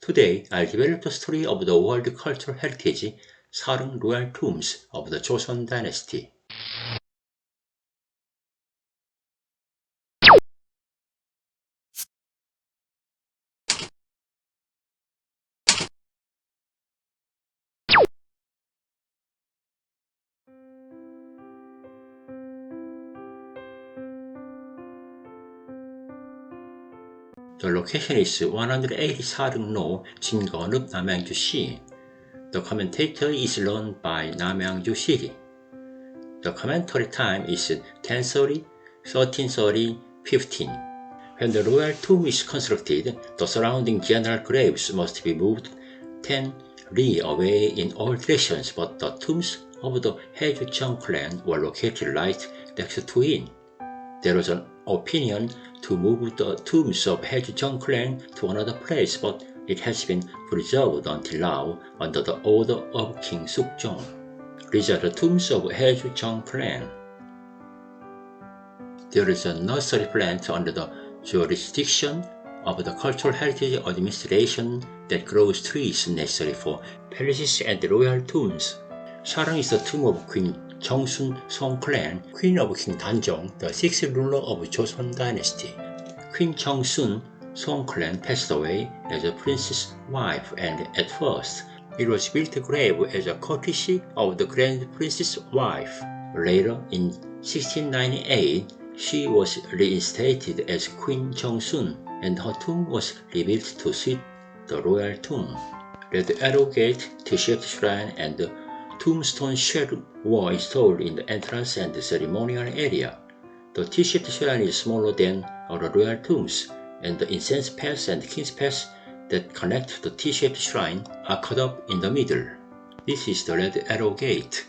Today, I'll develop the story of the world cultural heritage Sarung royal tombs of the Joseon dynasty. The location is 180 Sarung-no, Jingeonub, Namyangju-si. The commentator is run by Namyangju City. The commentary time is 10:30, 13:30, 15. When the royal tomb is constructed, the surrounding general graves must be moved 10 ri away in all directions, but the tombs of the Haeju-jeong clan were located right next to it. There was an opinion to move the tombs of Haeju-jeong clan to another place, but it has been preserved until now under the order of King Sukjong. These are the tombs of Haeju-jeong clan. There is a nursery plant under the jurisdiction of the Cultural Heritage Administration that grows trees necessary for palaces and royal tombs. Sarung is the tomb of Queen Jeongsun Song clan, Queen of King Danjong, the sixth ruler of Joseon dynasty. Queen Jeongsun Song clan passed away as a princess wife, and at first it was built grave as a courtesy of the grand princess wife. Later, in 1698, she was reinstated as Queen Jeongsun, and her tomb was rebuilt to suit the royal tomb. Red Arrow Gate, T-shaped shrine, and the tombstone shed were installed in the entrance and the ceremonial area. The T-shaped shrine is smaller than other royal tombs, and the incense path and king's path that connect the T-shaped shrine are cut up in the middle. This is the Red Arrow Gate.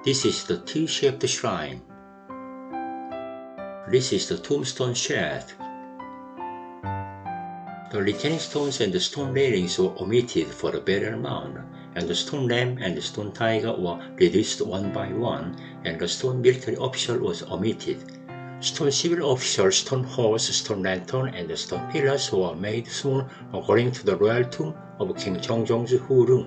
This is the T-shaped shrine. This is the tombstone shed. The retaining stones and the stone railings were omitted for the burial mound, and the stone lamb and the stone tiger were reduced one by one, and the stone military official was omitted. Stone civil official, stone horse, stone lantern, and the stone pillars were made small according to the royal tomb of King Jeongjong's Hurung.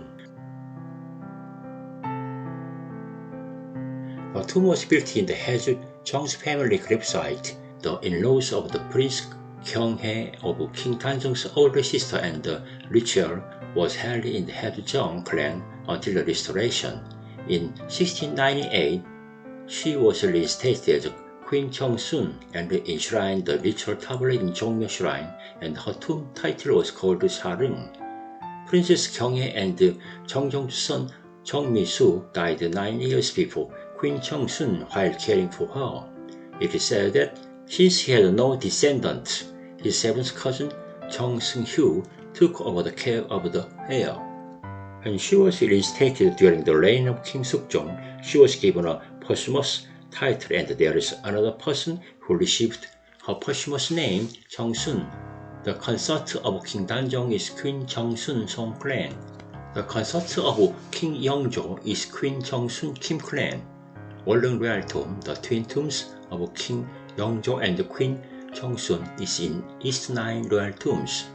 The tomb was built in the Haeju-jeong's family gravesite. The in-laws of the Prince Gyeonghae of King Danjong's older sister, and the ritual was held in the Haeju-jeong clan until the restoration. In 1698, she was reinstated as Queen Jeongsun and enshrined the ritual tablet in Jongmyo Shrine, and her tomb title was called Sarung. Princess Gyeonghae and Jeongjong's son Jeongmi-soo died 9 years before Queen Jeongsun while caring for her. It is said that since he had no descendants, his seventh cousin Jeong Seung-hyu took over the care of the heir. When she was reinstated during the reign of King Sukjong, she was given a posthumous title, and there is another person who received her posthumous name, Jeongsun. The consort of King Danjong is Queen Jeongsun Song clan. The consort of King Yeongjo is Queen Jeongsun Kim clan. Walleung Royal Tomb, the twin tombs of King Yeongjo and Queen Jeongsun, is in East Nine Royal Tombs.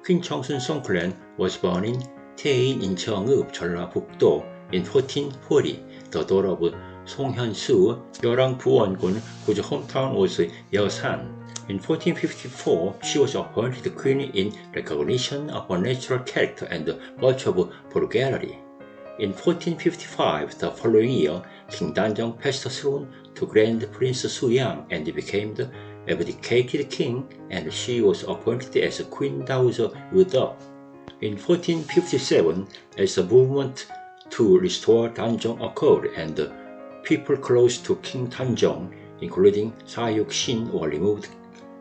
Queen Jeongsun Song clan was born in Taein in Jeongeub, Jeollabuk-do in 1440, the daughter of Song Hyun-soo, Yeorang Buwon-gun, whose hometown was Yeosan. In 1454, she was appointed queen in recognition of her natural character and virtue of frugality. In 1455, the following year, King Danjong passed the throne to Grand Prince Suyang and became the abdicated king, and she was appointed as Queen Dowager Yuda. In 1457, as the movement to restore Danjong occurred and people close to King Danjong, including Sayuk-shin, were removed,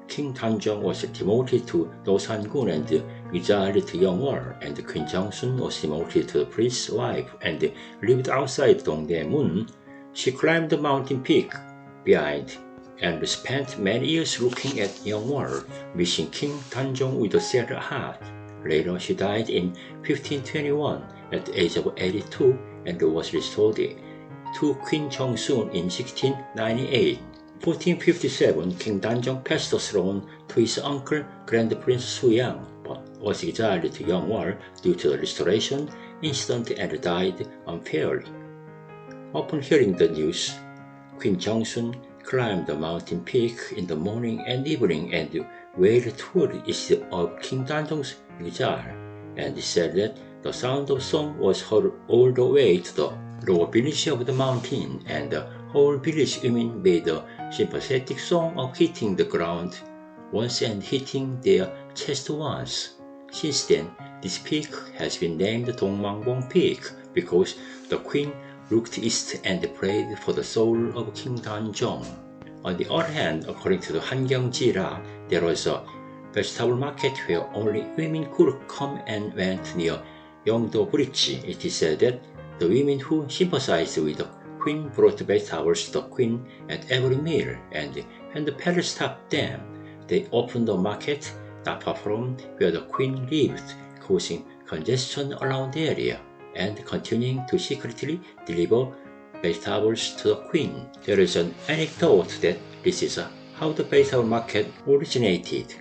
King Danjong was demoted to Dosan-gun and exiled to Yeongwol, and Queen Jeongsun was demoted to the prince's wife and lived outside Dongdaemun. She climbed the mountain peak behind and spent many years looking at Yeongwol, missing King Danjong with a sad heart. Later, she died in 1521 at the age of 82 and was restored to Queen Jeongsun in 1698. 1457, King Danjong passed the throne to his uncle, Grand Prince Suyang, but was exiled to Yeongwol due to the restoration incident and died unfairly. Upon hearing the news, Queen Jeongsun climbed the mountain peak in the morning and evening and wailed toward east of King Danjong's exile, and said that the sound of song was heard all the way to the lower village of the mountain, and the whole village women made a sympathetic song of hitting the ground once and hitting their chest once. Since then, this peak has been named Dongmangbong Peak because the queen looked east and prayed for the soul of King Danjong. On the other hand, according to the Hangyeong-jira, there was a vegetable market where only women could come and went near Yeongdo Bridge. It is said that the women who sympathized with the queen brought vegetables to the queen at every meal, and when the palace stopped them, they opened the market not far from where the queen lived, causing congestion around the area, and continuing to secretly deliver vegetables to the queen. There is an anecdote that this is how the vegetable market originated.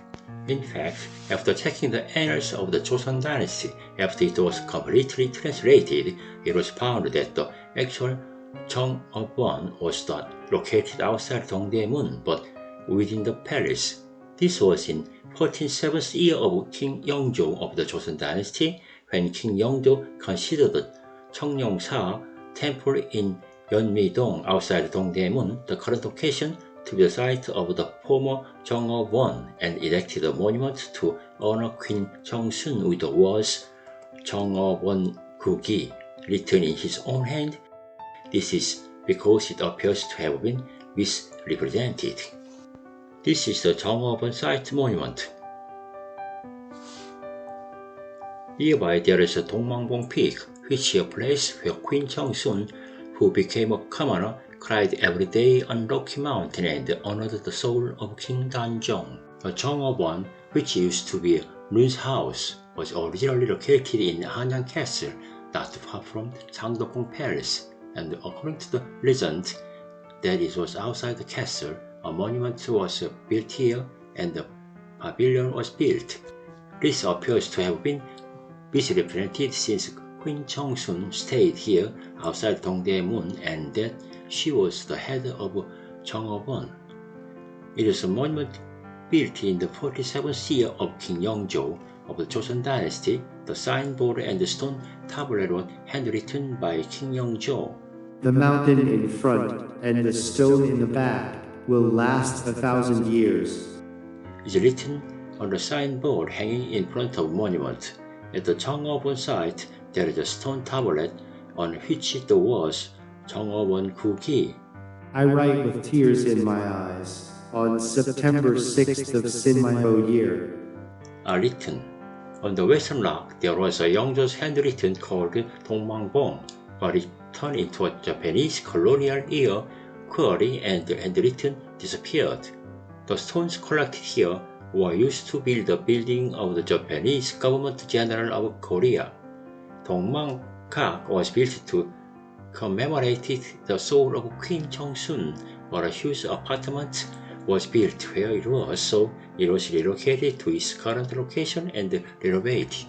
In fact, after checking the annals of the Joseon dynasty, after it was completely translated, it was found that the actual Cheongwon was not located outside Dongdaemun, but within the palace. This was in 14th year of King Yeongjo of the Joseon dynasty, when King Yeongjo considered the Cheongnyeongsa temple in Yeonmi-dong outside Dongdaemun, the current location, to be the site of the former Cheongwon, and erected a monument to honor Queen Jeongsun with the words Cheongwon Kugi written in his own hand. This is because it appears to have been misrepresented. This is the Cheongwon site monument. Nearby there is a Dongmangbong Peak, which is a place where Queen Jeongsun, who became a commoner, cried every day on Rocky Mountain and honored the soul of King Danjong. The Cheongwon, which used to be Run's house, was originally located in Hanyang Castle, not far from Sangdokgung Palace, and according to the legend that it was outside the castle, a monument was built here and the pavilion was built. This appears to have been misrepresented since Queen Jeongsun stayed here outside Dongdaemun and that she was the head of Cheongwon. It is a monument built in the 47th year of King Yeongjo of the Joseon dynasty. The signboard and the stone tablet were handwritten by King Yeongjo. The mountain in front and the stone in the back will last 1,000 years. Is written on the signboard hanging in front of the monument. At the Cheongwon site, there is a stone tablet on which the words Cheongwon Kugi. I write with tears in my eyes on September 6th of Sinmyo year are written. On the western rock, there was a Yeongjo's handwritten called Dongmangbong, but it turned into a Japanese colonial era quarry and the handwritten disappeared. The stones collected here were used to build the building of the Japanese Government General of Korea. Dongmanggak was built to commemorate the soul of Queen Jeongsun, but a huge apartment was built where it was, so it was relocated to its current location and renovated.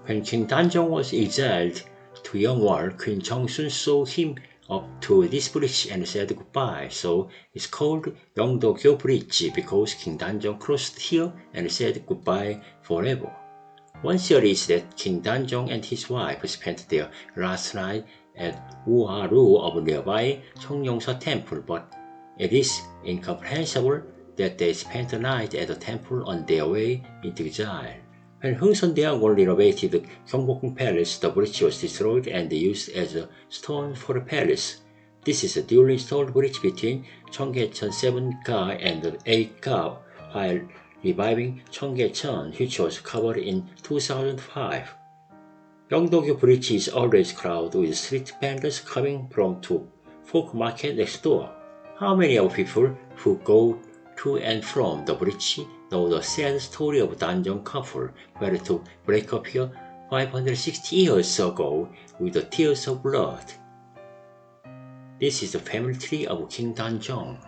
When King Danjong was exiled to Yeongwol, Queen Jeongsun saw him up to this bridge and said goodbye, so it's called Yeongdo-gyo Bridge because King Danjong crossed here and said goodbye forever. One theory is that King Danjong and his wife spent their last night at Uharu of nearby Cheongnyeongsa Temple, but it is incomprehensible that they spent the night at the temple on their way into exile. When Hungseondaegon renovated Gyeongbokgung Palace, the bridge was destroyed and used as a stone for the palace. This is a duly installed bridge between Cheonggyecheon 7-ga and 8-ga, while reviving Cheonggyecheon, which was covered in 2005. Yeongdo-gyo Bridge is always crowded with street vendors coming from to Folk Market next door. How many of people who go to and from the bridge know the sad story of Danjong couple who had to break up here 560 years ago with the tears of blood. This is the family tree of King Danjong.